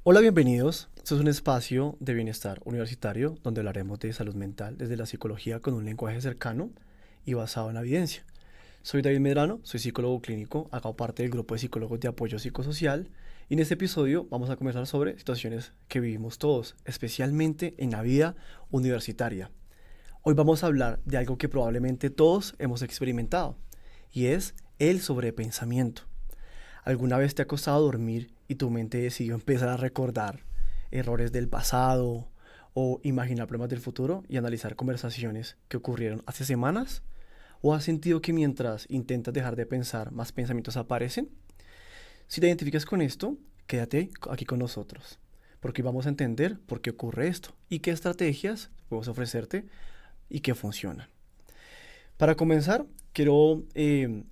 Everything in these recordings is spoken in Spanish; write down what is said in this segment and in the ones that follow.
Hola, bienvenidos. Este es un espacio de bienestar universitario donde hablaremos de salud mental desde la psicología con un lenguaje cercano y basado en la evidencia. Soy David Medrano, soy psicólogo clínico, hago parte del grupo de psicólogos de apoyo psicosocial y en este episodio vamos a conversar sobre situaciones que vivimos todos, especialmente en la vida universitaria. Hoy vamos a hablar de algo que probablemente todos hemos experimentado y es el sobrepensamiento. ¿Alguna vez te ha costado dormir y tu mente decidió empezar a recordar errores del pasado o imaginar problemas del futuro y analizar conversaciones que ocurrieron hace semanas? ¿O has sentido que mientras intentas dejar de pensar, más pensamientos aparecen? Si te identificas con esto, quédate aquí con nosotros, porque hoy vamos a entender por qué ocurre esto y qué estrategias podemos ofrecerte y que funcionan. Para comenzar, quiero eh,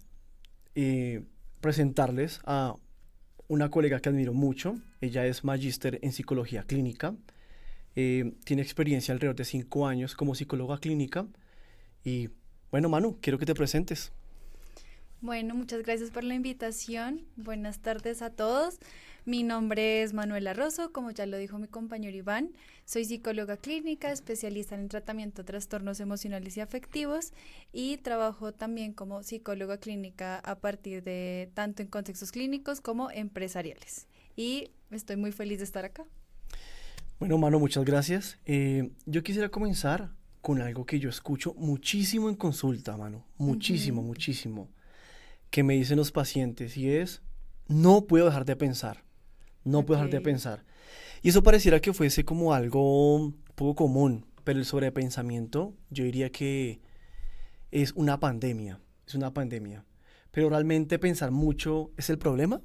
presentarles a una colega que admiro mucho. Ella es magíster en psicología clínica. Tiene experiencia alrededor de 5 años como psicóloga clínica. Y bueno, Manu, quiero que te presentes. Bueno, muchas gracias por la invitación. Buenas tardes a todos. Mi nombre es Manuela Rosso, como ya lo dijo mi compañero Iván. Soy psicóloga clínica, especialista en el tratamiento de trastornos emocionales y afectivos y trabajo también como psicóloga clínica a partir de tanto en contextos clínicos como empresariales. Y estoy muy feliz de estar acá. Bueno, Manu, muchas gracias. Yo quisiera comenzar con algo que yo escucho muchísimo en consulta, Manu. Muchísimo, Ujú. muchísimo. Que me dicen los pacientes y es, no puedo dejar de pensar. No puedo Ok. dejar de pensar. Y eso pareciera que fuese como algo poco común, pero el sobrepensamiento yo diría que es una pandemia, es una pandemia. Pero realmente pensar mucho es el problema.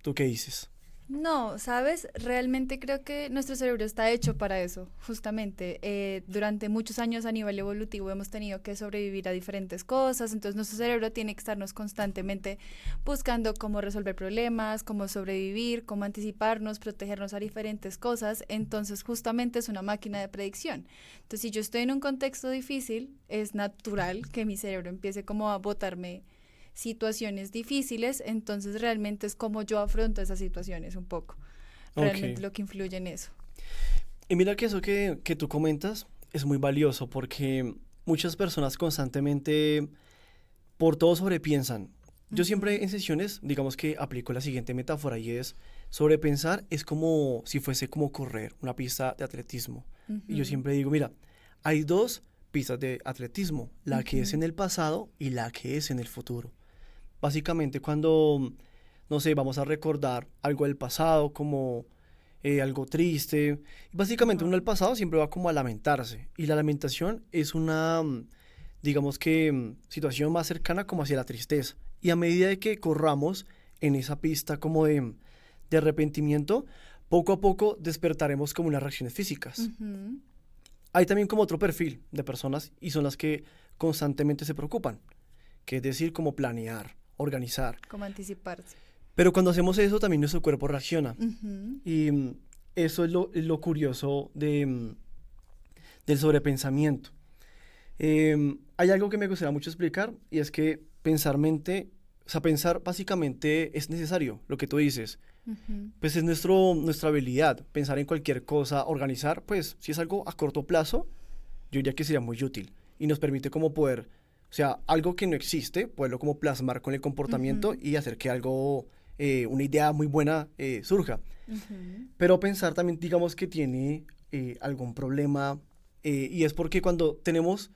¿Tú qué dices? No, sabes, realmente creo que nuestro cerebro está hecho para eso, justamente. Durante muchos años a nivel evolutivo hemos tenido que sobrevivir a diferentes cosas, entonces nuestro cerebro tiene que estarnos constantemente buscando cómo resolver problemas, cómo sobrevivir, cómo anticiparnos, protegernos a diferentes cosas, entonces justamente es una máquina de predicción. Entonces, si yo estoy en un contexto difícil, es natural que mi cerebro empiece como a botarme situaciones difíciles, entonces realmente es como yo afronto esas situaciones un poco, Ok. realmente lo que influye en eso. Y mira que eso que tú comentas es muy valioso porque muchas personas constantemente por todo sobrepiensan. Yo siempre Ujú. en sesiones, digamos que aplico la siguiente metáfora y es, sobrepensar es como si fuese como correr una pista de atletismo. Y yo Ujú. siempre digo, mira, hay dos pistas de atletismo, la que es Ujú. en el pasado y la que es en el futuro. Básicamente cuando, no sé, vamos a recordar algo del pasado como algo triste. Básicamente uno Ajá. del pasado siempre va como a lamentarse. Y la lamentación es una, digamos que, situación más cercana como hacia la tristeza. Y a medida de que corramos en esa pista como de arrepentimiento, poco a poco despertaremos como unas reacciones físicas. Ujú. Hay también como otro perfil de personas y son las que constantemente se preocupan, que es decir, como planear, organizar. Como anticiparse. Pero cuando hacemos eso también nuestro cuerpo reacciona. Ujú. Y eso es lo curioso del sobrepensamiento. Hay algo que me gustaría mucho explicar y es que pensar mente, o sea, pensar básicamente es necesario, lo que tú dices. Ujú. Pues es nuestra habilidad, pensar en cualquier cosa, organizar, pues si es algo a corto plazo, yo diría que sería muy útil y nos permite como poder, o sea, algo que no existe, poderlo como plasmar con el comportamiento Ujú. y hacer que algo, una idea muy buena surja. Ujú. Pero pensar también, digamos que tiene algún problema y es porque cuando tenemos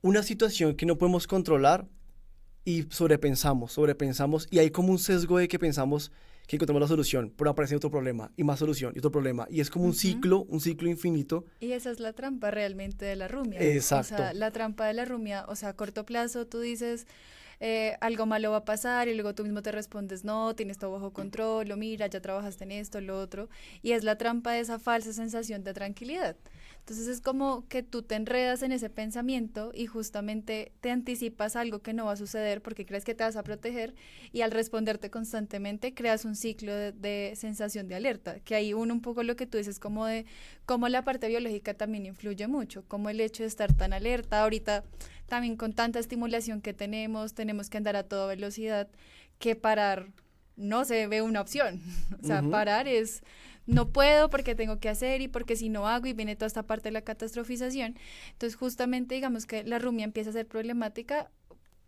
una situación que no podemos controlar y sobrepensamos y hay como un sesgo de que pensamos que encontramos la solución, pero aparece otro problema y más solución y otro problema y es como Ujú. un ciclo infinito. Y esa es la trampa realmente de la rumia. O Exacto. sea, la trampa de la rumia, o sea, a corto plazo tú dices, algo malo va a pasar y luego tú mismo te respondes, no, tienes todo bajo control, o mira, ya trabajaste en esto, lo otro. Y es la trampa de esa falsa sensación de tranquilidad. Entonces es como que tú te enredas en ese pensamiento y justamente te anticipas algo que no va a suceder porque crees que te vas a proteger y al responderte constantemente creas un ciclo de sensación de alerta, que ahí uno un poco lo que tú dices como de cómo la parte biológica también influye mucho, como el hecho de estar tan alerta ahorita también con tanta estimulación que tenemos que andar a toda velocidad, que parar no se ve una opción. O sea, Ujú. parar es no puedo porque tengo que hacer y porque si no hago y viene toda esta parte de la catastrofización. Entonces justamente digamos que la rumia empieza a ser problemática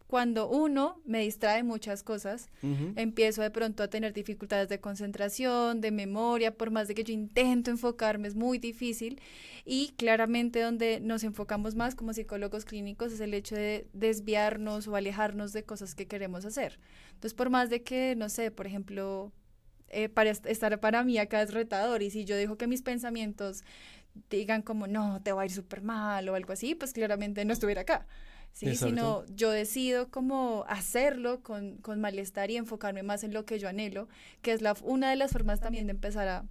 cuando uno me distrae muchas cosas, Ujú. empiezo de pronto a tener dificultades de concentración, de memoria, por más de que yo intento enfocarme, es muy difícil. Y claramente donde nos enfocamos más como psicólogos clínicos es el hecho de desviarnos o alejarnos de cosas que queremos hacer. Entonces, por más de que, no sé, por ejemplo, estar para mí acá es retador y si yo dejo que mis pensamientos digan como, no, te va a ir súper mal o algo así, pues claramente no estuviera acá. Sí, Exacto. sino yo decido como hacerlo con malestar y enfocarme más en lo que yo anhelo, que es una de las formas también de empezar a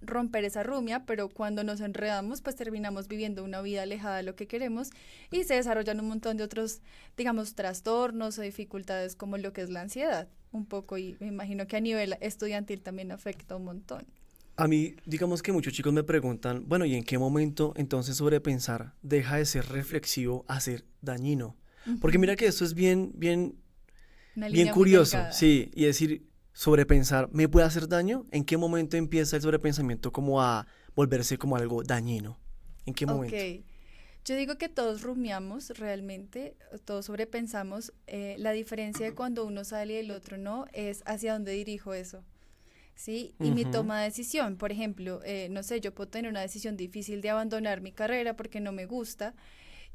romper esa rumia, pero cuando nos enredamos, pues terminamos viviendo una vida alejada de lo que queremos y se desarrollan un montón de otros, digamos, trastornos o dificultades como lo que es la ansiedad, un poco, y me imagino que a nivel estudiantil también afecta un montón. A mí, digamos que muchos chicos me preguntan, bueno, ¿y en qué momento entonces sobrepensar deja de ser reflexivo a ser dañino? Porque Ujú. mira que esto es bien, bien, Una bien línea muy curioso, delgada. sí, y decir, sobrepensar, ¿me puede hacer daño? ¿En qué momento empieza el sobrepensamiento como a volverse como algo dañino? ¿En qué Ok, momento? yo digo que todos rumiamos realmente, todos sobrepensamos. La diferencia de cuando uno sale y el otro no es hacia dónde dirijo eso. ¿Sí? Y mi Ujú. toma de decisión, por ejemplo, no sé, yo puedo tener una decisión difícil de abandonar mi carrera porque no me gusta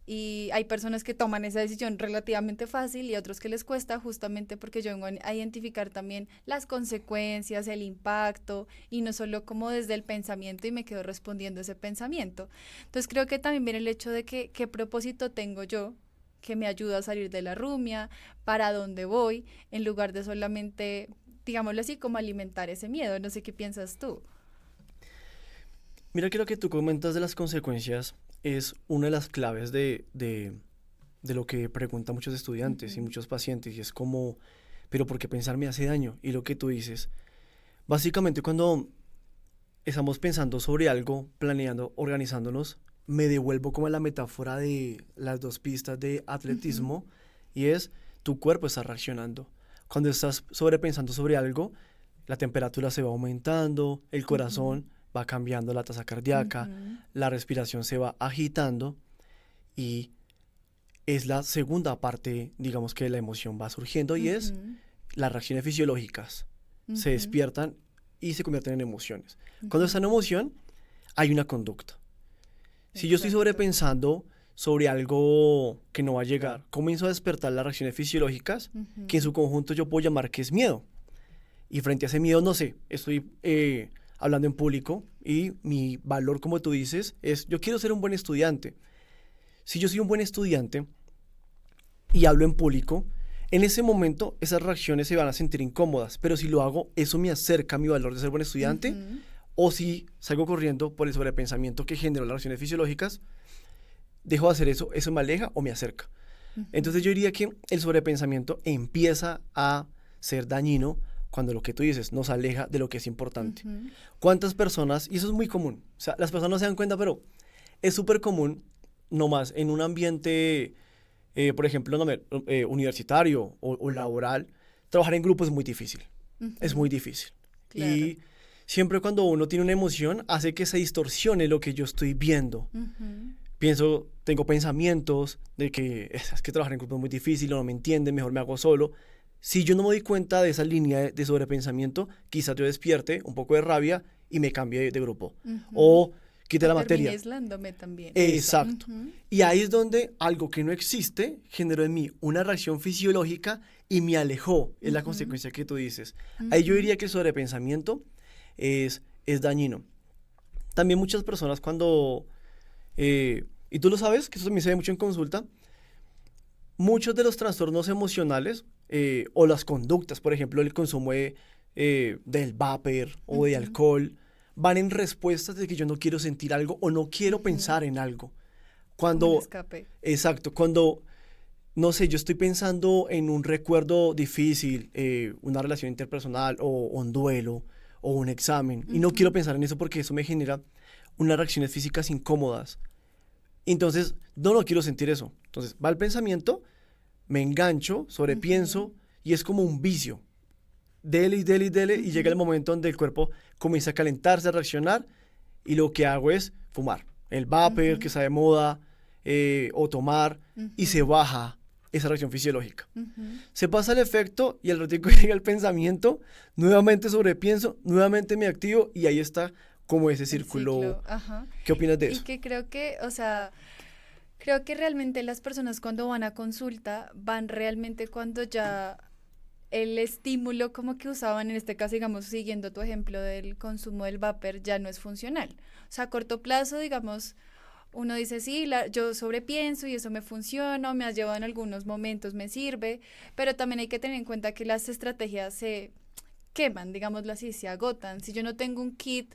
y hay personas que toman esa decisión relativamente fácil y otros que les cuesta justamente porque yo vengo a identificar también las consecuencias, el impacto y no solo como desde el pensamiento y me quedo respondiendo ese pensamiento. Entonces creo que también viene el hecho de que qué propósito tengo yo que me ayuda a salir de la rumia, para dónde voy, en lugar de solamente, digámoslo así, como alimentar ese miedo. No sé qué piensas tú. Mira que lo que tú comentas de las consecuencias es una de las claves de lo que preguntan muchos estudiantes y Ujú, muchos pacientes, y es como, pero ¿por qué pensar me hace daño? Y lo que tú dices, básicamente cuando estamos pensando sobre algo, planeando, organizándonos, me devuelvo como a la metáfora de las dos pistas de ujú, atletismo, y es tu cuerpo está reaccionando. Cuando estás sobrepensando sobre algo, la temperatura se va aumentando, el ujú, corazón va cambiando la tasa cardíaca, ujú, la respiración se va agitando y es la segunda parte, digamos que la emoción va surgiendo y es ujú, las reacciones fisiológicas. Se ujú, despiertan y se convierten en emociones. Cuando está ujú. en emoción, hay una conducta. Si yo estoy Exacto. sobrepensando sobre algo que no va a llegar, comienzo a despertar las reacciones fisiológicas que en Ujú, su conjunto yo puedo llamar que es miedo. Y frente a ese miedo, no sé, estoy hablando en público y mi valor, como tú dices, es yo quiero ser un buen estudiante. Si yo soy un buen estudiante y hablo en público, en ese momento esas reacciones se van a sentir incómodas, pero si lo hago, eso me acerca a mi valor de ser buen estudiante, ujú, o si salgo corriendo por el sobrepensamiento que generó las reacciones fisiológicas, dejo de hacer eso, eso me aleja o me acerca. Entonces ujú, yo diría que el sobrepensamiento empieza a ser dañino cuando lo que tú dices nos aleja de lo que es importante. ujú, ¿Cuántas personas, y eso es muy común, o sea, las personas no se dan cuenta, pero es súper común, nomás en un ambiente, por ejemplo, no universitario o laboral, trabajar en grupo es muy difícil, es muy ujú, difícil. claro. Y siempre cuando uno tiene una emoción, hace que se distorsione lo que yo estoy viendo. Ujú, Pienso, tengo pensamientos de que es que trabajar en grupo es muy difícil, no me entienden, mejor me hago solo. Si yo no me doy cuenta de esa línea de sobrepensamiento, quizás yo despierte un poco de rabia y me cambie de grupo. ujú. O quite O la termine materia. aislándome también. Exacto. Ujú, Y ahí es donde algo que no existe generó en mí una reacción fisiológica y me alejó. Es la ujú, consecuencia que tú dices. Ahí yo ujú, diría que el sobrepensamiento es dañino. También muchas personas cuando y tú lo sabes, que eso también se ve mucho en consulta, muchos de los trastornos emocionales o las conductas, por ejemplo, el consumo del vapor o de ujú, alcohol, van en respuestas de que yo no quiero sentir algo o no quiero ujú. pensar en algo. Como un Cuando, escape. exacto, cuando, no sé, yo estoy pensando en un recuerdo difícil, una relación interpersonal o un duelo o un examen, y no quiero Ujú, pensar en eso porque eso me genera unas reacciones físicas incómodas. Entonces, no, no quiero sentir eso. Entonces, va el pensamiento, me engancho, ujú, sobrepienso y es como un vicio. dele y dele y dele, y llega el momento donde el cuerpo comienza a calentarse, a reaccionar, y lo que hago es fumar. El vapor que está de moda, o tomar, y se baja esa reacción fisiológica. Se pasa el efecto y al ratico llega el pensamiento, nuevamente sobrepienso, nuevamente me activo y ahí está como ese círculo. ¿Qué opinas de eso? Y que creo que, o sea, creo que realmente las personas cuando van a consulta van realmente cuando ya el estímulo como que usaban, en este caso, digamos, siguiendo tu ejemplo del consumo del vapor, ya no es funcional. O sea, a corto plazo, digamos, uno dice, sí, yo sobrepienso y eso me funciona, me ha llevado en algunos momentos, me sirve, pero también hay que tener en cuenta que las estrategias se queman, digámoslo así, se agotan. Si yo no tengo un kit,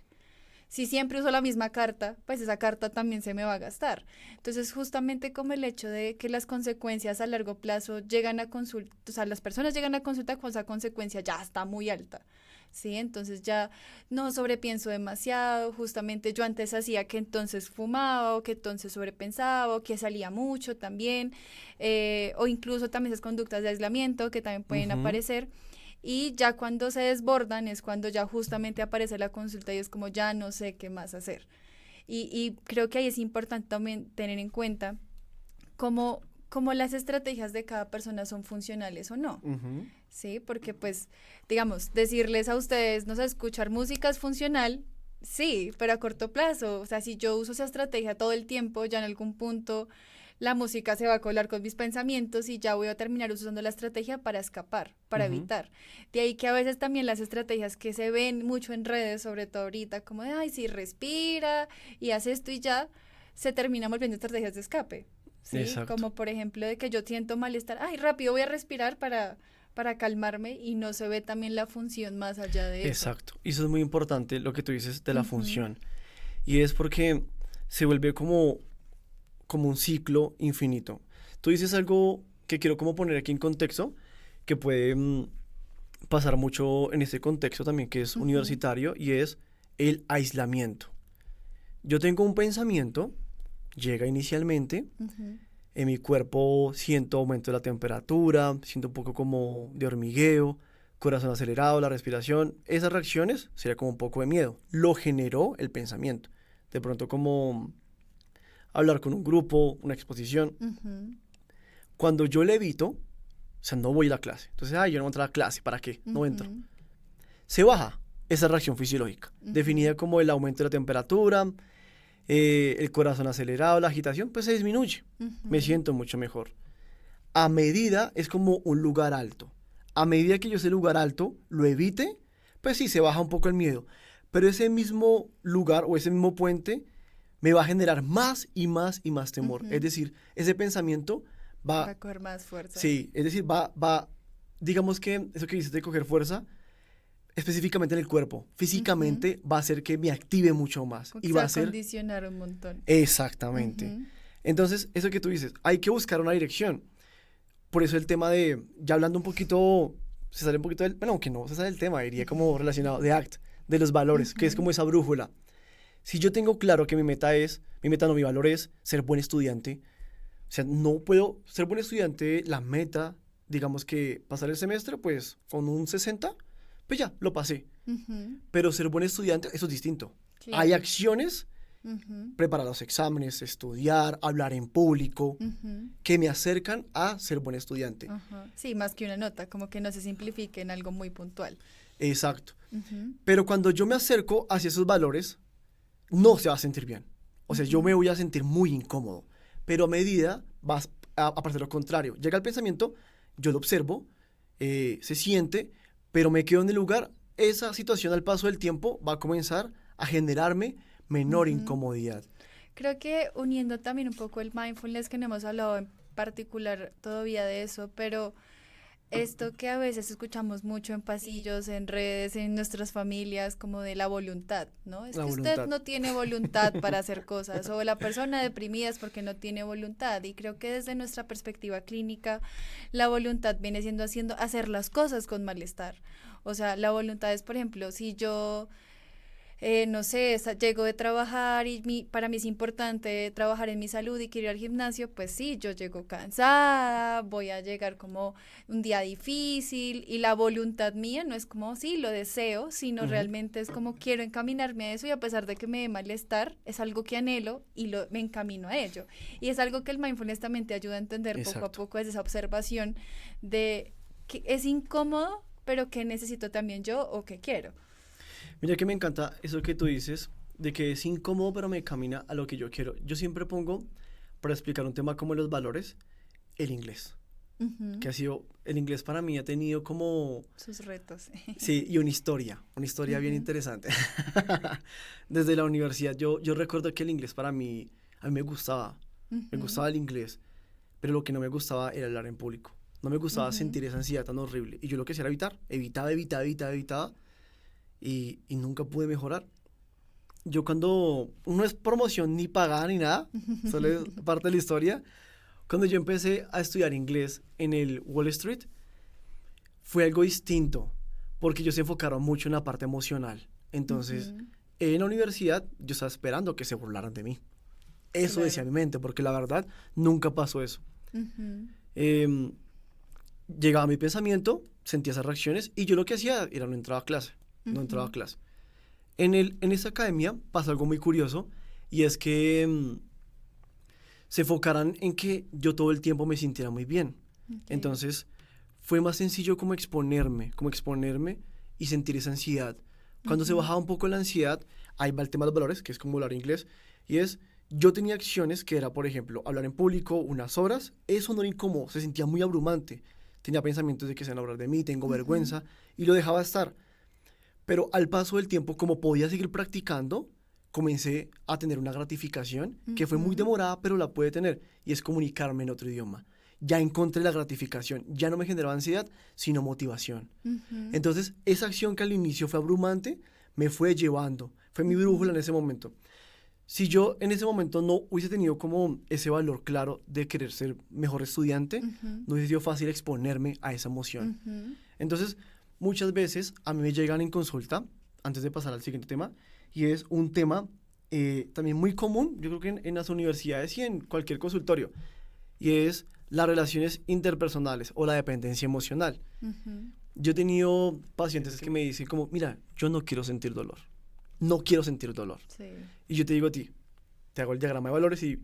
si siempre uso la misma carta, pues esa carta también se me va a gastar. Entonces, justamente como el hecho de que las consecuencias a largo plazo llegan a consulta, o sea, las personas llegan a consulta con esa consecuencia ya está muy alta, ¿sí? Entonces ya no sobrepienso demasiado, justamente yo antes hacía que entonces fumaba, o que entonces sobrepensaba, o que salía mucho también, o incluso también esas conductas de aislamiento que también pueden aparecer. Y ya cuando se desbordan es cuando ya justamente aparece la consulta y es como ya no sé qué más hacer. Y creo que ahí es importante también tener en cuenta cómo las estrategias de cada persona son funcionales o no. Sí, porque pues, digamos, decirles a ustedes, no sé, escuchar música es funcional, sí, pero a corto plazo. O sea, si yo uso esa estrategia todo el tiempo, ya en algún punto la música se va a colar con mis pensamientos y ya voy a terminar usando la estrategia para escapar, para evitar. De ahí que a veces también las estrategias que se ven mucho en redes, sobre todo ahorita, como de, ay, sí, respira y hace esto y ya, se terminan volviendo estrategias de escape, ¿sí? Exacto. Como por ejemplo de que yo siento malestar, ay, rápido voy a respirar para calmarme y no se ve también la función más allá de eso. Exacto. Y eso es muy importante lo que tú dices de la función. Y es porque se vuelve como un ciclo infinito. Tú dices algo que quiero como poner aquí en contexto, que puede pasar mucho en este contexto también que es universitario, y es el aislamiento. Yo tengo un pensamiento, llega inicialmente, en mi cuerpo siento aumento de la temperatura, siento un poco como de hormigueo, corazón acelerado, la respiración, esas reacciones sería como un poco de miedo. Lo generó el pensamiento. De pronto como hablar con un grupo, una exposición. Cuando yo le evito, o sea, no voy a la clase. Entonces, yo no voy a entrar a la clase, ¿para qué? No entro. Se baja esa reacción fisiológica, definida como el aumento de la temperatura, el corazón acelerado, la agitación, pues se disminuye. Me siento mucho mejor. A medida, es como un lugar alto. A medida que yo ese lugar alto lo evite, pues sí, se baja un poco el miedo. Pero ese mismo lugar o ese mismo puente me va a generar más y más y más temor. Es decir, ese pensamiento va a coger más fuerza. Sí, es decir, va, digamos que eso que dices de coger fuerza, específicamente en el cuerpo, físicamente va a hacer que me active mucho más. Y va a condicionar un montón. Exactamente. Entonces, eso que tú dices, hay que buscar una dirección. Por eso el tema de, ya hablando un poquito, se sale un poquito del, bueno, aunque no se sale del tema, diría como relacionado de ACT, de los valores, que es como esa brújula. Si yo tengo claro que mi valor es ser buen estudiante, o sea, no puedo ser buen estudiante, la meta, digamos que pasar el semestre, pues con un 60, pues ya, lo pasé. Pero ser buen estudiante, eso es distinto. Claro. Hay acciones, preparar los exámenes, estudiar, hablar en público, que me acercan a ser buen estudiante. Sí, más que una nota, como que no se simplifique en algo muy puntual. Exacto. Pero cuando yo me acerco hacia esos valores, no se va a sentir bien. O sea, yo me voy a sentir muy incómodo. Pero a medida va a pasar lo contrario. Llega el pensamiento, yo lo observo, se siente, pero me quedo en el lugar. Esa situación al paso del tiempo va a comenzar a generarme menor incomodidad. Creo que uniendo también un poco el mindfulness, que no hemos hablado en particular todavía de eso, pero esto que a veces escuchamos mucho en pasillos, en redes, en nuestras familias, como de la voluntad, ¿no? Es que usted no tiene voluntad para hacer cosas, o la persona deprimida es porque no tiene voluntad, y creo que desde nuestra perspectiva clínica, la voluntad viene siendo hacer las cosas con malestar. O sea, la voluntad es, por ejemplo, si yo no sé, llego de trabajar y para mí es importante trabajar en mi salud y quiero ir al gimnasio, pues sí, yo llego cansada, voy a llegar como un día difícil y la voluntad mía no es como, sí, lo deseo, sino Ujú. realmente es como quiero encaminarme a eso y a pesar de que me dé malestar, es algo que anhelo y me encamino a ello. Y es algo que el mindfulness también te ayuda a entender poco a Exacto. poco, es esa observación de que es incómodo, pero que necesito también yo o que quiero. Mira que me encanta eso que tú dices, de que es incómodo, pero me camina a lo que yo quiero. Yo siempre pongo, para explicar un tema como los valores, el inglés. Ujú. Que ha sido, el inglés para mí ha tenido como, Sus retos. sí, y una historia bien Ujú, interesante. Desde la universidad, yo recuerdo que el inglés para mí, a mí me ujú, gustaba el inglés, pero lo que no me gustaba era hablar en público. No me gustaba ujú. sentir esa ansiedad tan horrible. Y yo lo que hacía era evitaba, y nunca pude mejorar. Yo cuando, no es promoción ni pagada ni nada, solo es parte de la historia, cuando yo empecé a estudiar inglés en el Wall Street, fue algo distinto, porque ellos se enfocaron mucho en la parte emocional. Entonces, Ujú, en la universidad, yo estaba esperando que se burlaran de mí. Eso decía claro. mi mente, porque la verdad, nunca pasó eso. Ujú, Em, Llegaba mi pensamiento, sentía esas reacciones, y yo lo que hacía era no entraba a clase, no entraba a ujú, clase. En esta academia pasa algo muy curioso, y es que se enfocaran en que yo todo el tiempo me sintiera muy bien. ok. Entonces, fue más sencillo como exponerme y sentir esa ansiedad. Cuando se Ujú, bajaba un poco la ansiedad, ahí va el tema de los valores, que es como hablar inglés, y es, yo tenía acciones que era, por ejemplo, hablar en público unas horas, eso no era incómodo, se sentía muy abrumante. Tenía pensamientos de que se van a hablar de mí, tengo ujú, vergüenza, y lo dejaba estar. Pero al paso del tiempo, como podía seguir practicando, comencé a tener una gratificación que fue muy ujú, demorada, pero la pude tener, y es comunicarme en otro idioma. Ya encontré la gratificación, ya no me generaba ansiedad, sino motivación. ujú, Entonces, esa acción que al inicio fue abrumante, me fue llevando, fue mi brújula ujú, en ese momento. Si yo en ese momento no hubiese tenido como ese valor claro de querer ser mejor estudiante, ujú, no hubiese sido fácil exponerme a esa emoción. ujú, Entonces, muchas veces a mí me llegan en consulta, antes de pasar al siguiente tema, y es un tema también muy común, yo creo que en las universidades y en cualquier consultorio, y es las relaciones interpersonales o la dependencia emocional. ujú. Yo he tenido pacientes que me dicen como, mira, yo no quiero sentir dolor, no quiero sentir dolor. Sí. Y yo te digo a ti, te hago el diagrama de valores y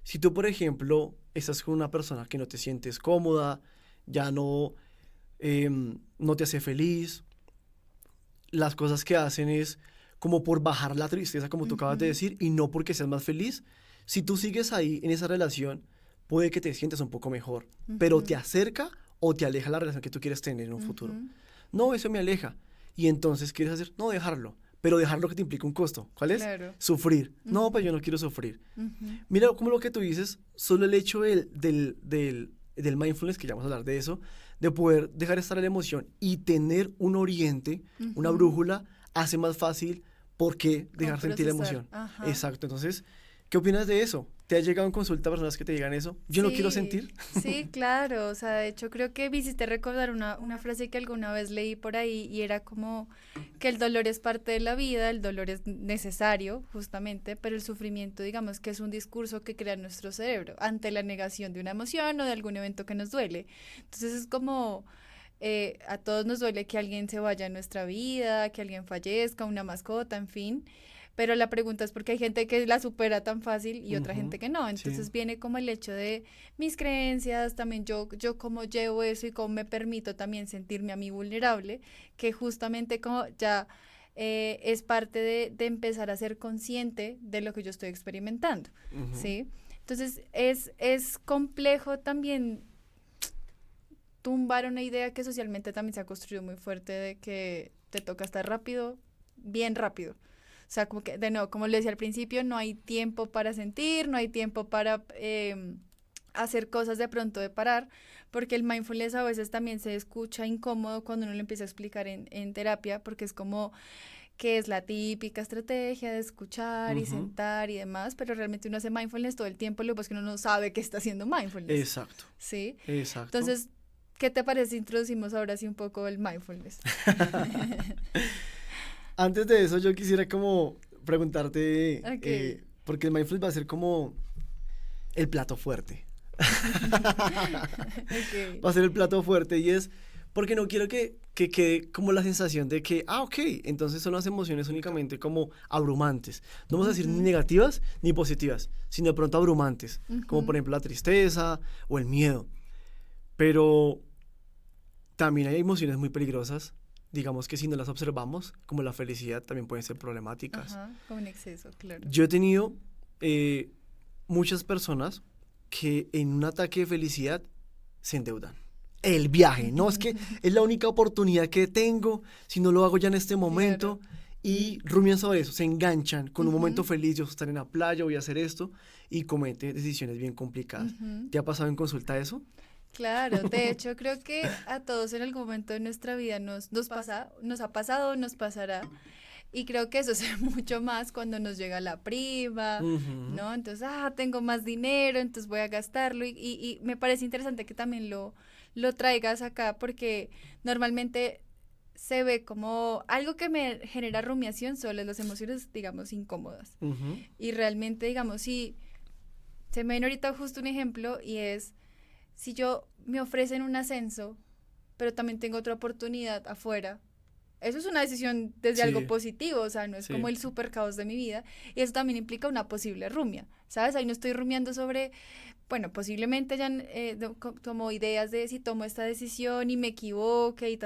si tú, por ejemplo, estás con una persona que no te sientes cómoda, ya no, no te hace feliz, las cosas que hacen es como por bajar la tristeza, como tú acabas de Ujú, decir, y no porque seas más feliz. Si tú sigues ahí en esa relación, puede que te sientas un poco mejor, pero te ujú, acerca o te aleja la relación que tú quieres tener en un futuro. ujú. No, eso me aleja. Y entonces, ¿quieres hacer? No, dejarlo. Pero dejarlo que te implica un costo. ¿Cuál es? Claro. Sufrir. No, pues Ujú, yo no quiero sufrir. ujú, Mira, como lo que tú dices, solo el hecho del mindfulness, que ya vamos a hablar de eso, de poder dejar estar la emoción y tener un oriente, una ujú. brújula, hace más fácil por qué Como dejar sentir la procesar. emoción. Ajá. Exacto, entonces, ¿qué opinas de eso? ¿Te ha llegado en consulta personas que te digan eso? Yo no quiero Sí, sentir. sí, claro. O sea, de hecho creo que me hiciste recordar una frase que alguna vez leí por ahí y era como que el dolor es parte de la vida, el dolor es necesario, justamente, pero el sufrimiento, digamos que es un discurso que crea nuestro cerebro ante la negación de una emoción o de algún evento que nos duele. Entonces es como a todos nos duele que alguien se vaya en nuestra vida, que alguien fallezca, una mascota, en fin. Pero la pregunta es porque hay gente que la supera tan fácil y otra Ujú, gente que no. sí. Entonces viene como el hecho de mis creencias, también yo cómo llevo eso y cómo me permito también sentirme a mí vulnerable, que justamente como ya es parte de empezar a ser consciente de lo que yo estoy experimentando, Ujú, ¿sí? Entonces es complejo también tumbar una idea que socialmente también se ha construido muy fuerte de que te toca estar rápido, bien rápido. O sea, como que, de nuevo, como le decía al principio, no hay tiempo para sentir, no hay tiempo para hacer cosas de pronto de parar, porque el mindfulness a veces también se escucha incómodo cuando uno lo empieza a explicar en terapia, porque es como que es la típica estrategia de escuchar y ujú, sentar y demás, pero realmente uno hace mindfulness todo el tiempo, lo que pasa es que uno no sabe que está haciendo mindfulness, exacto, ¿sí? exacto. Entonces, ¿qué te parece si introducimos ahora sí un poco el mindfulness? Antes de eso, yo quisiera como preguntarte, Ok. porque el mindfulness va a ser como el plato fuerte. Ok. Va a ser el plato fuerte y es porque no quiero que quede como la sensación de que, ok, entonces son las emociones únicamente como abrumantes. No vamos a decir ni Ujú, negativas ni positivas, sino de pronto abrumantes, como por ujú. ejemplo la tristeza o el miedo. Pero también hay emociones muy peligrosas, digamos que si no las observamos, como la felicidad, también pueden ser problemáticas. Ajá, con exceso, claro. Yo he tenido eh, muchas personas que en un ataque de felicidad se endeudan. El viaje, no es que es la única oportunidad que tengo, si no lo hago ya en este Claro. momento, y rumian sobre eso, se enganchan con un momento Ujú, feliz, yo voy a estar en la playa, voy a hacer esto, y comete decisiones bien complicadas. ujú. ¿Te ha pasado en consulta eso? Claro, de hecho creo que a todos en algún momento de nuestra vida nos ha pasado, nos pasará. Y creo que eso se ve mucho más cuando nos llega la prima, Ujú, ¿no? Entonces, tengo más dinero, entonces voy a gastarlo. Y me parece interesante que también lo traigas acá porque normalmente se ve como algo que me genera rumiación solo las emociones, digamos, incómodas. ujú. Y realmente, digamos, si se me viene ahorita justo un ejemplo y es, si yo me ofrecen un ascenso, pero también tengo otra oportunidad afuera, eso es una decisión desde algo Sí, positivo, o sea, no es como sí. el super caos de mi vida. Y eso también implica una posible rumia, ¿sabes? Ahí no estoy rumiando sobre, bueno, posiblemente hayan como ideas de si tomo esta decisión y me equivoque y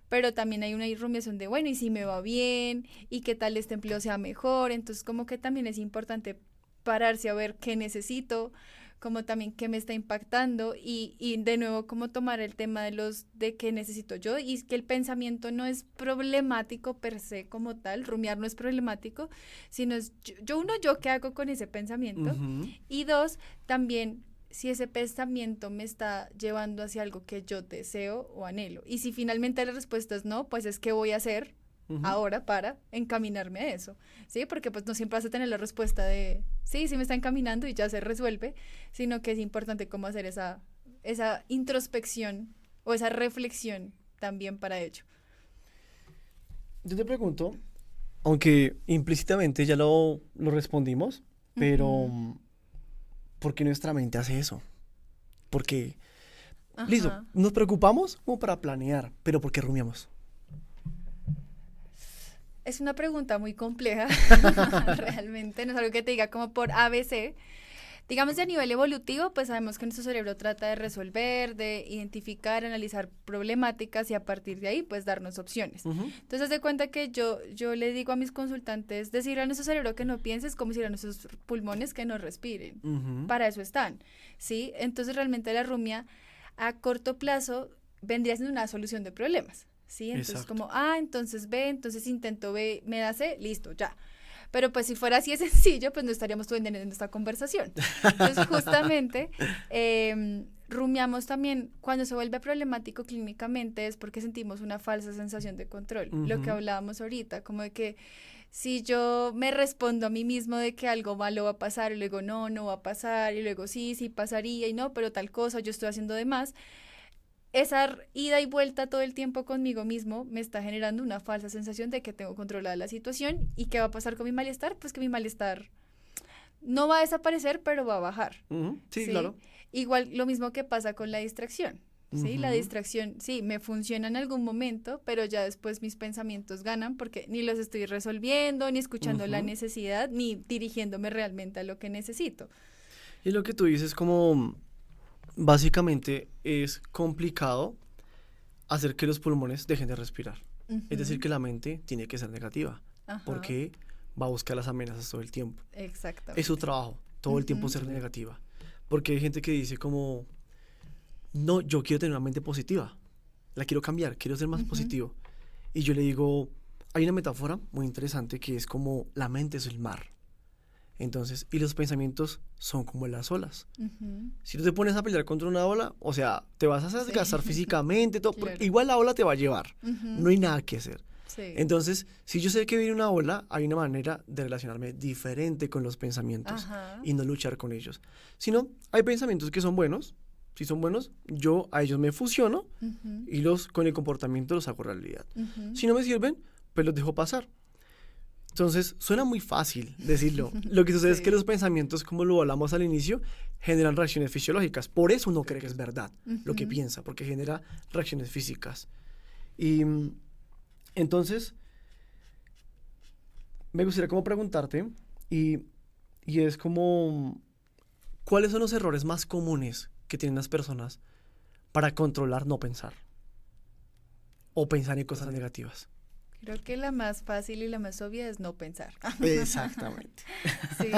pero también hay una rumiación de, bueno, y si me va bien, y qué tal este empleo sea mejor. Entonces, como que también es importante pararse a ver qué necesito, como también qué me está impactando y de nuevo como tomar el tema de qué necesito yo y es que el pensamiento no es problemático per se como tal, rumiar no es problemático, sino es yo qué hago con ese pensamiento Ujú, y dos, también si ese pensamiento me está llevando hacia algo que yo deseo o anhelo. Y si finalmente la respuesta es no, pues es qué voy a hacer ujú. ahora para encaminarme a eso, ¿sí? Porque pues no siempre vas a tener la respuesta de sí, sí me está encaminando y ya se resuelve, sino que es importante cómo hacer esa introspección o esa reflexión también para ello. Yo te pregunto, aunque implícitamente ya lo respondimos, pero Ujú, ¿por qué nuestra mente hace eso? Porque, listo, ajá. nos preocupamos como para planear, pero ¿por qué rumiamos? Es una pregunta muy compleja, realmente, no es algo que te diga como por ABC. Digamos, de a nivel evolutivo, pues sabemos que nuestro cerebro trata de resolver, de identificar, analizar problemáticas y a partir de ahí, pues darnos opciones. Ujú, Entonces, haz de cuenta que yo le digo a mis consultantes, decir a nuestro cerebro que no pienses como decir a nuestros pulmones que no respiren. ujú. Para eso están, ¿sí? Entonces, realmente la rumia a corto plazo vendría siendo una solución de problemas, ¿sí? Entonces, Exacto. como, entonces B, entonces intento B, me da C, listo, ya. Pero pues si fuera así de sencillo, pues no estaríamos teniendo esta conversación. Entonces, justamente, rumiamos también, cuando se vuelve problemático clínicamente es porque sentimos una falsa sensación de control. Lo que Ujú, hablábamos ahorita, como de que si yo me respondo a mí mismo de que algo malo va a pasar y luego no, no va a pasar y luego sí, sí pasaría y no, pero tal cosa, yo estoy haciendo de más, esa ida y vuelta todo el tiempo conmigo mismo me está generando una falsa sensación de que tengo controlada la situación y qué va a pasar con mi malestar, pues que mi malestar no va a desaparecer, pero va a bajar, ujú. Sí, ¿sí? claro. Igual lo mismo que pasa con la distracción, ¿sí? La Ujú, distracción, sí, me funciona en algún momento, pero ya después mis pensamientos ganan porque ni los estoy resolviendo, ni escuchando la ujú. necesidad, ni dirigiéndome realmente a lo que necesito. Y lo que tú dices como, básicamente es complicado hacer que los pulmones dejen de respirar. Es decir, Ujú, que la mente tiene que ser negativa, ajá, porque va a buscar las amenazas todo el tiempo. Es su exactamente. trabajo, todo el tiempo Ujú, ser negativa. Porque hay gente que dice como, no, yo quiero tener una mente positiva, la quiero cambiar, quiero ser más ujú, positivo. Y yo le digo, hay una metáfora muy interesante que es como la mente es el mar. Entonces, y los pensamientos son como las olas. ujú. Si tú te pones a pelear contra una ola, o sea, te vas a Sí, desgastar físicamente, todo, porque claro. igual la ola te va a llevar. No Ujú, hay nada que hacer. sí, Entonces, si yo sé que viene una ola, hay una manera de relacionarme diferente con los pensamientos ajá, y no luchar con ellos. Sino, hay pensamientos que son buenos. Si son buenos, yo a ellos me fusiono ujú, y con el comportamiento los hago realidad. ujú, Si no me sirven, pues los dejo pasar. Entonces, suena muy fácil decirlo. Lo que sucede es que los pensamientos, como lo hablamos al inicio, generan reacciones fisiológicas. Por eso uno cree que es verdad lo que piensa, porque genera reacciones físicas. Y entonces, me gustaría como preguntarte, y es como, ¿cuáles son los errores más comunes que tienen las personas para controlar no pensar? O pensar en cosas negativas. Creo que la más fácil y la más obvia es no pensar. Exactamente. Sí,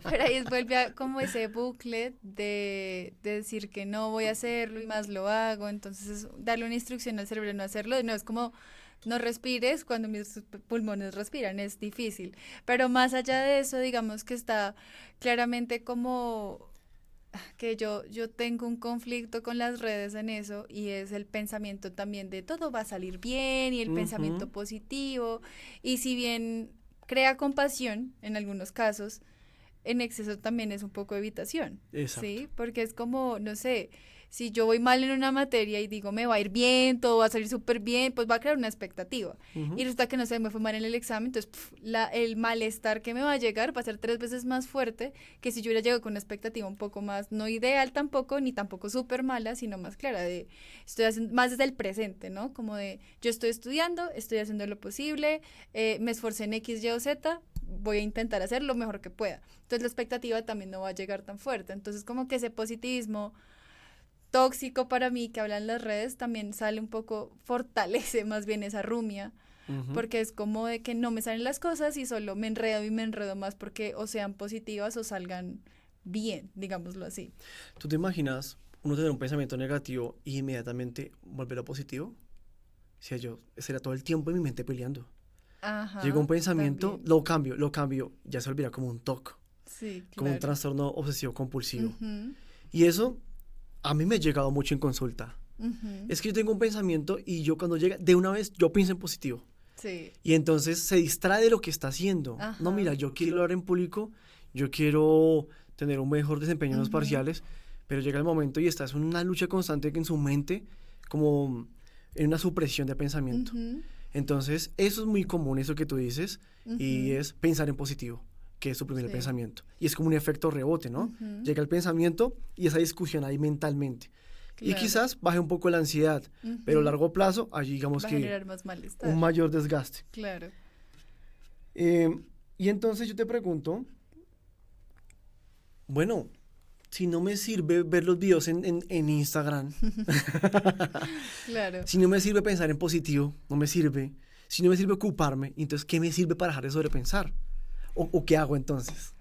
pero ahí vuelve a como ese bucle de decir que no voy a hacerlo y más lo hago, entonces es darle una instrucción al cerebro de no hacerlo, no es como no respires cuando mis pulmones respiran, es difícil, pero más allá de eso, digamos que está claramente como que yo tengo un conflicto con las redes en eso y es el pensamiento también de todo va a salir bien y el pensamiento positivo y si bien crea compasión en algunos casos, en exceso también es un poco evitación, Exacto. ¿sí? Porque es como, no sé, si yo voy mal en una materia y digo me va a ir bien, todo va a salir súper bien, pues va a crear una expectativa. Y resulta que no sé, me fue mal en el examen, entonces el malestar que me va a llegar va a ser 3 veces más fuerte que si yo hubiera llegado con una expectativa un poco más, no ideal tampoco, ni tampoco súper mala, sino más clara, de estoy haciendo más desde el presente, ¿no? Como de yo estoy estudiando, estoy haciendo lo posible, me esforcé en X, Y o Z, voy a intentar hacer lo mejor que pueda. Entonces la expectativa también no va a llegar tan fuerte. Entonces como que ese positivismo tóxico para mí que hablan las redes también sale un poco, fortalece más bien esa rumia, porque es como de que no me salen las cosas y solo me enredo y me enredo más porque o sean positivas o salgan bien, digámoslo así. ¿Tú te imaginas uno tener un pensamiento negativo y inmediatamente volverlo positivo? O sea, yo estaría todo el tiempo en mi mente peleando. Ajá, Llega un pensamiento, también. lo cambio, ya se volverá como un TOC, Sí, como un claro. trastorno obsesivo compulsivo. Ujú, Y eso a mí me ha llegado mucho en consulta. ujú. Es que yo tengo un pensamiento y yo cuando llega, de una vez, yo pienso en positivo. Sí, Y entonces se distrae de lo que está haciendo. No, ajá. mira, yo quiero hablar en público, yo quiero tener un mejor desempeño en los Ujú, parciales, pero llega el momento y estás en una lucha constante que en su mente, como en una supresión de pensamiento. ujú, Entonces, eso es muy común, eso que tú dices, y ujú. es pensar en positivo, que es suprimir el Sí. pensamiento. Y es como un efecto rebote, ¿no? Ujú, Llega el pensamiento y esa discusión ahí mentalmente. Y claro. quizás baje un poco la ansiedad, pero a Ujú. largo plazo, allí digamos Va a que generar más un malestar. mayor desgaste. Claro. Eh, y entonces yo te pregunto, bueno, si no me sirve ver los videos en Instagram, Claro. si no me sirve pensar en positivo, no me sirve, si no me sirve ocuparme, entonces ¿qué me sirve para dejar de sobrepensar? ¿O qué hago entonces?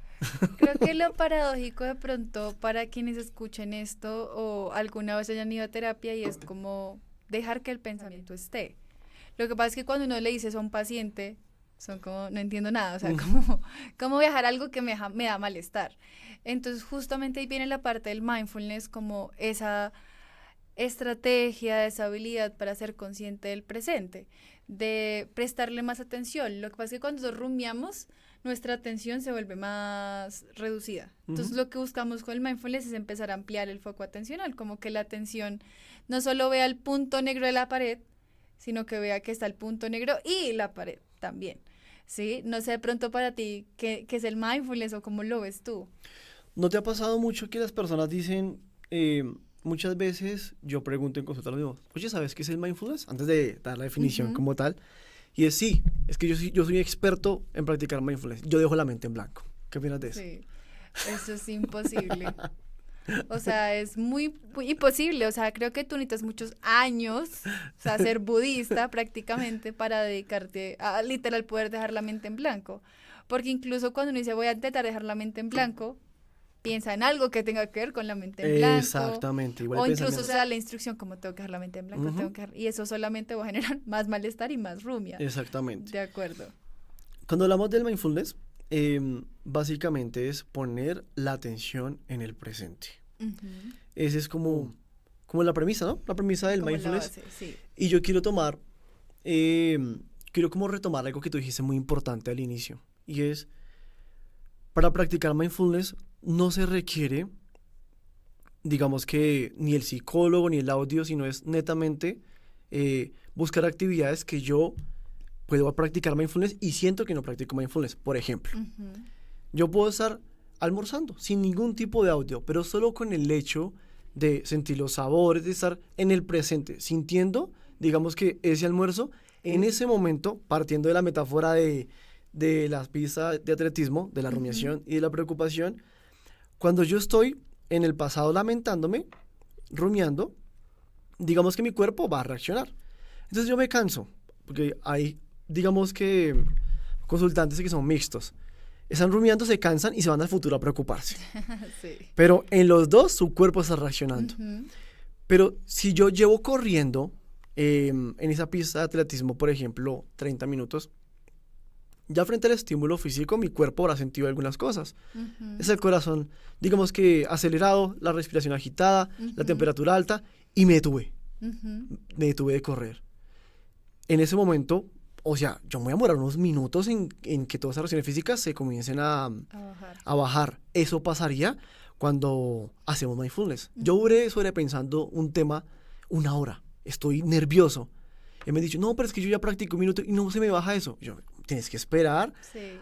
Creo que lo paradójico de pronto para quienes escuchen esto o alguna vez hayan ido a terapia y es como dejar que el pensamiento esté. Lo que pasa es que cuando uno le dice eso a un paciente, son como, no entiendo nada, o sea, Ujú, como, ¿cómo viajar algo que me da malestar? Entonces justamente ahí viene la parte del mindfulness como esa estrategia, esa habilidad para ser consciente del presente, de prestarle más atención. Lo que pasa es que cuando rumiamos, nuestra atención se vuelve más reducida. Entonces ujú. lo que buscamos con el mindfulness es empezar a ampliar el foco atencional, como que la atención no solo vea el punto negro de la pared, sino que vea que está el punto negro y la pared también. ¿Sí? No sé de pronto para ti qué es el mindfulness o cómo lo ves tú. ¿No te ha pasado mucho que las personas dicen, eh, muchas veces yo pregunto en consulta lo mismo, oye, ¿sabes qué es el mindfulness? Antes de dar la definición Ujú. como tal. Y es sí, es que yo soy experto en practicar mindfulness. Yo dejo la mente en blanco. ¿Qué opinas de eso? Sí, eso es imposible. O sea, es muy imposible. O sea, creo que tú necesitas muchos años, o sea, ser budista prácticamente para dedicarte a literal poder dejar la mente en blanco. Porque incluso cuando uno dice voy a intentar dejar la mente en blanco, piensa en algo que tenga que ver con la mente en blanco. Exactamente, igual el O incluso se pensamiento. da la instrucción como tengo que dejar la mente en blanco, Ujú, y eso solamente va a generar más malestar y más rumia. exactamente. De acuerdo. Cuando hablamos del mindfulness, básicamente es poner la atención en el presente. Ujú. Esa es como la premisa, ¿no? La premisa del Como la mindfulness. base, sí. Y yo quiero quiero como retomar algo que tú dijiste muy importante al inicio. Y es, para practicar mindfulness no se requiere, digamos que ni el psicólogo ni el audio, sino es netamente buscar actividades que yo puedo practicar mindfulness y siento que no practico mindfulness. Por ejemplo, yo puedo estar almorzando sin ningún tipo de audio, pero solo con el hecho de sentir los sabores, de estar en el presente, sintiendo, digamos que ese almuerzo, en ese momento, partiendo de la metáfora de las pistas de atletismo, de la rumiación y de la preocupación, cuando yo estoy en el pasado lamentándome, rumiando, digamos que mi cuerpo va a reaccionar. Entonces yo me canso, porque hay, digamos que, consultantes que son mixtos. Están rumiando, se cansan y se van al futuro a preocuparse. Sí. Pero en los dos su cuerpo está reaccionando. Pero si yo llevo corriendo en esa pista de atletismo, por ejemplo, 30 minutos, ya frente al estímulo físico mi cuerpo habrá sentido algunas cosas. Es el corazón, digamos que acelerado, la respiración agitada, la temperatura alta, y me detuve. Me detuve de correr. En ese momento, o sea, yo me voy a demorar unos minutos en que todas esas reacciones físicas se comiencen a bajar. Eso pasaría cuando hacemos mindfulness. Yo duré sobrepensando un tema 1 hora. Estoy nervioso. Y me han dicho, no, pero es que yo ya practico 1 minuto y no se me baja eso. Yo, tienes que esperar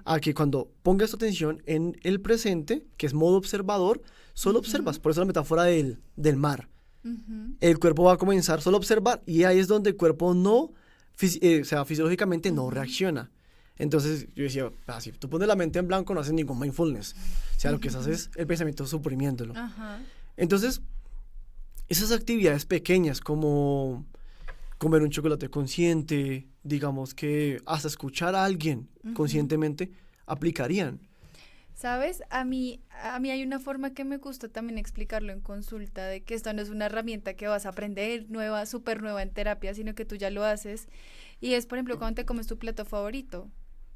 a que cuando pongas tu atención en el presente, que es modo observador, solo observas. Por eso la metáfora del mar. El cuerpo va a comenzar solo a observar y ahí es donde el cuerpo no, fisiológicamente no reacciona. Entonces yo decía, si tú pones la mente en blanco no haces ningún mindfulness. O sea, lo que haces es el pensamiento suprimiéndolo. Entonces, esas actividades pequeñas como comer un chocolate consciente, digamos que hasta escuchar a alguien conscientemente, aplicarían. ¿Sabes? A mí hay una forma que me gusta también explicarlo en consulta, de que esto no es una herramienta que vas a aprender nueva, súper nueva en terapia, sino que tú ya lo haces. Y es, por ejemplo, cuando te comes tu plato favorito.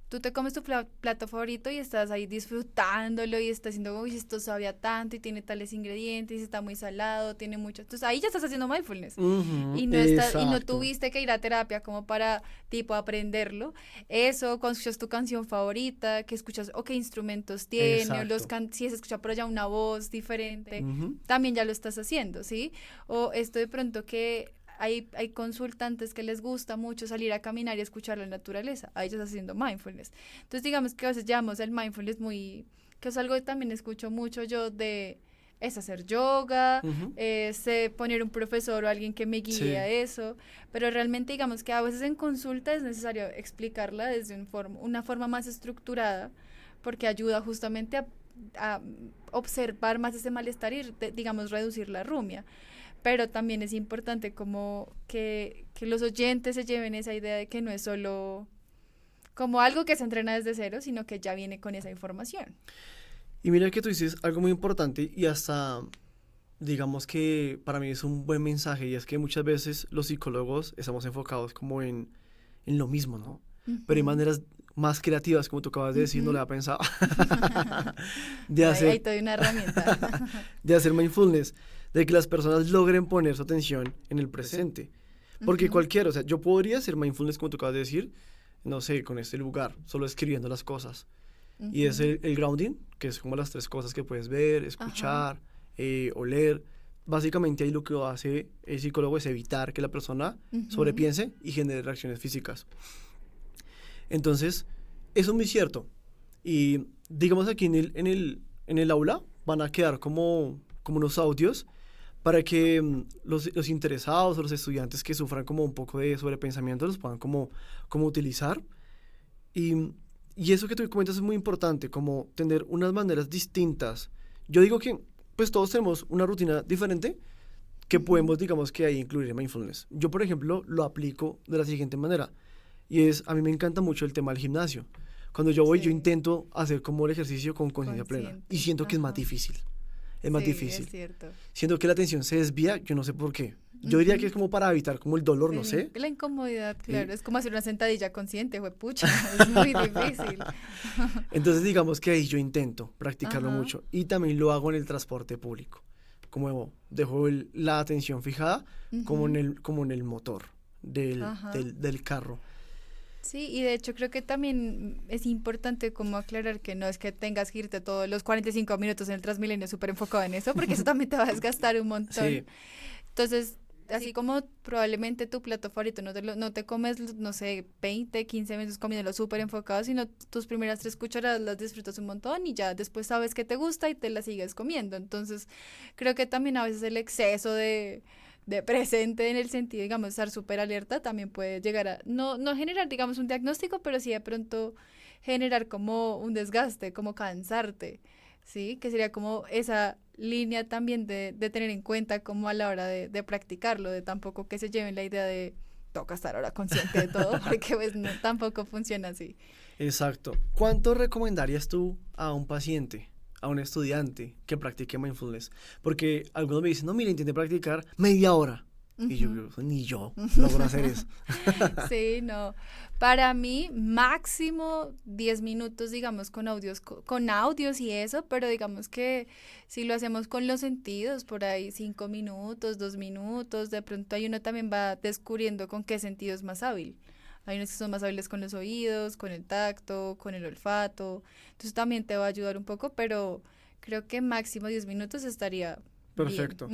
Tú te comes tu plato favorito y estás ahí disfrutándolo y estás diciendo, uy, esto sabía tanto y tiene tales ingredientes y está muy salado, tiene mucho. Entonces ahí ya estás haciendo mindfulness. Y no tuviste que ir a terapia como para, tipo, aprenderlo. Eso, cuando escuchas tu canción favorita, que escuchas, o qué instrumentos tiene, si se escucha por allá una voz diferente, también ya lo estás haciendo, ¿sí? O esto de pronto que hay consultantes que les gusta mucho salir a caminar y escuchar la naturaleza. Ahí estás haciendo mindfulness. Entonces, digamos que a veces llamamos el mindfulness que es algo que también escucho mucho yo es hacer yoga, es poner un profesor o alguien que me guíe a eso, pero realmente digamos que a veces en consulta es necesario explicarla desde una forma más estructurada, porque ayuda justamente a observar más ese malestar y, digamos, reducir la rumia. Pero también es importante como que los oyentes se lleven esa idea de que no es solo como algo que se entrena desde cero, sino que ya viene con esa información. Y mira que tú dices algo muy importante y hasta, digamos que para mí es un buen mensaje, y es que muchas veces los psicólogos estamos enfocados como en lo mismo, ¿no? Pero hay maneras más creativas, como tú acabas de decir, no le había pensado, ahí te doy una herramienta. de hacer mindfulness, de que las personas logren poner su atención en el presente. Porque cualquiera, o sea, yo podría hacer mindfulness, como tú acabas de decir, no sé, con este lugar, solo escribiendo las cosas. Y es el grounding, que es como las 3 cosas que puedes ver, escuchar, oler. Básicamente ahí lo que hace el psicólogo es evitar que la persona sobrepiense y genere reacciones físicas. Entonces, eso es muy cierto. Y digamos aquí en el aula van a quedar como unos audios para que los interesados o los estudiantes que sufran como un poco de sobrepensamiento los puedan como utilizar. Y eso que tú comentas es muy importante, como tener unas maneras distintas. Yo digo que pues todos tenemos una rutina diferente que podemos, digamos que ahí incluir en mindfulness. Yo, por ejemplo, lo aplico de la siguiente manera. Y a mí me encanta mucho el tema del gimnasio. Cuando yo voy, yo intento hacer como el ejercicio con conciencia plena. Y siento que es más difícil. Es más difícil. Es cierto. Siento que la atención se desvía, yo no sé por qué. Yo diría que es como para evitar como el dolor, no sé. La incomodidad, claro. Es como hacer una sentadilla consciente, juepucha. Es muy difícil. Entonces, digamos que ahí yo intento practicarlo mucho. Y también lo hago en el transporte público. Como dejo la atención fijada como en el motor del carro. Sí, y de hecho creo que también es importante como aclarar que no es que tengas que irte todos los 45 minutos en el Transmilenio súper enfocado en eso, porque eso también te va a desgastar un montón. Sí. Entonces, así como probablemente tu plato favorito no te comes, no sé, 20, 15 minutos comiéndolo súper enfocado, sino tus primeras 3 cucharadas las disfrutas un montón y ya después sabes que te gusta y te la sigues comiendo. Entonces, creo que también a veces el exceso de presente en el sentido, digamos, estar súper alerta también puede llegar a, no generar, digamos, un diagnóstico, pero sí de pronto generar como un desgaste, como cansarte, ¿sí? Que sería como esa línea también de tener en cuenta como a la hora de practicarlo, de tampoco que se lleven la idea de toca estar ahora consciente de todo, porque pues no, tampoco funciona así. Exacto. ¿Cuánto recomendarías tú a un paciente, a un estudiante que practique mindfulness? Porque algunos me dicen, no, mira, intenté practicar media hora. Y yo, ni yo logro hacer eso. Sí, no. Para mí, máximo 10 minutos, digamos, con audios, con audios y eso, pero digamos que si lo hacemos con los sentidos, por ahí 5 minutos, 2 minutos, de pronto ahí uno también va descubriendo con qué sentido es más hábil. Hay unos que son más hábiles con los oídos, con el tacto, con el olfato. Entonces también te va a ayudar un poco, pero creo que máximo 10 minutos estaría bien. Perfecto.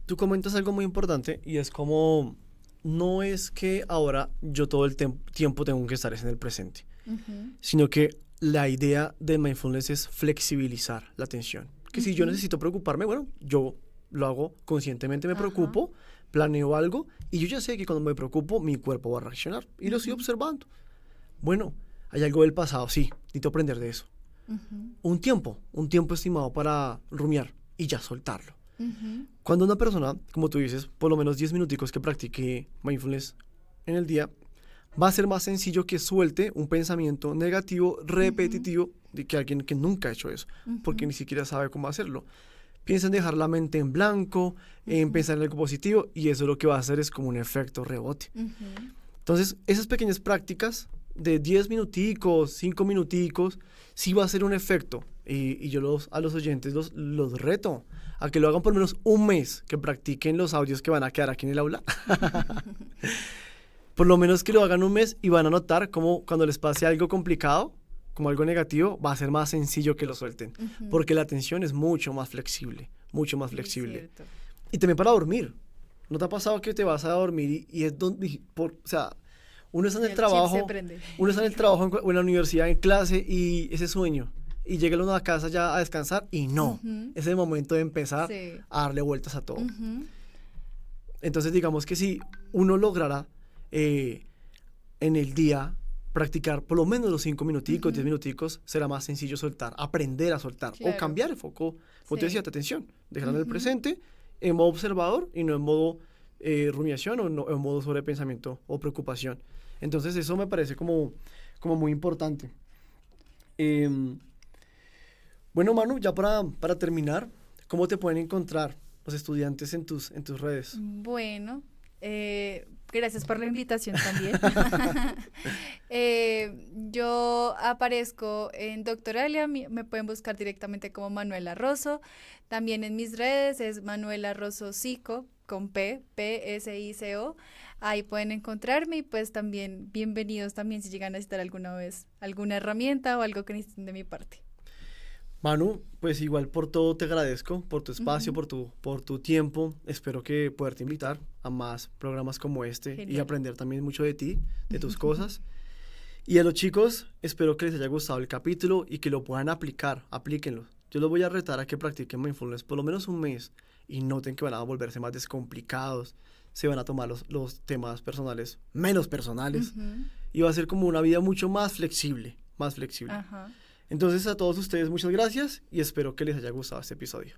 Tú comentas algo muy importante y es como, no es que ahora yo todo el tiempo tengo que estar en el presente, sino que la idea de mindfulness es flexibilizar la atención. Que si yo necesito preocuparme, bueno, yo lo hago conscientemente, me preocupo, planeo algo y yo ya sé que cuando me preocupo mi cuerpo va a reaccionar y lo estoy observando. Bueno, hay algo del pasado, sí, necesito aprender de eso. Un tiempo estimado para rumiar y ya soltarlo. Cuando una persona, como tú dices, por lo menos 10 minuticos que practique mindfulness en el día, va a ser más sencillo que suelte un pensamiento negativo, repetitivo, de que alguien que nunca ha hecho eso, porque ni siquiera sabe cómo hacerlo. Piensa en dejar la mente en blanco, en pensar en algo positivo, y eso lo que va a hacer es como un efecto rebote. Entonces, esas pequeñas prácticas de 10 minuticos, 5 minuticos, sí va a ser un efecto. Y yo a los oyentes los reto a que lo hagan por lo menos un mes, que practiquen los audios que van a quedar aquí en el aula. Por lo menos que lo hagan un mes y van a notar cómo cuando les pase algo complicado, como algo negativo, va a ser más sencillo que lo suelten. Porque la atención es mucho más flexible, mucho más flexible. Y también para dormir. ¿No te ha pasado que te vas a dormir y es donde, o sea, uno está en el trabajo, o en la universidad, en clase, y ese sueño, y llega uno a casa ya a descansar, y no, es el momento de empezar a darle vueltas a todo. Entonces, digamos que si uno lograra en el día practicar por lo menos los 5 minuticos, 10 minuticos, será más sencillo soltar, aprender a soltar, o cambiar el foco, como te decía, tu atención, dejarla en el presente, en modo observador, y no en modo rumiación, o no, en modo sobrepensamiento o preocupación. Entonces eso me parece como muy importante. Bueno, Manu, ya para terminar, ¿cómo te pueden encontrar los estudiantes en tus redes? Bueno, gracias por la invitación también. Yo aparezco en Doctoralia, me pueden buscar directamente como Manuela Rosso. También en mis redes es Manuela Rosso Psico, con P-S-I-C-O. Ahí pueden encontrarme y pues también bienvenidos también si llegan a necesitar alguna vez alguna herramienta o algo que necesiten de mi parte. Manu, pues igual por todo te agradezco, por tu espacio, por tu tiempo. Espero que poderte invitar a más programas como este. Genial. Y aprender también mucho de ti, de tus cosas. Y a los chicos, espero que les haya gustado el capítulo y que lo puedan aplicar, aplíquenlo. Yo los voy a retar a que practiquen mindfulness por lo menos un mes y noten que van a volverse más descomplicados, se van a tomar los temas personales menos personales y va a ser como una vida mucho más flexible, Entonces a todos ustedes muchas gracias y espero que les haya gustado este episodio.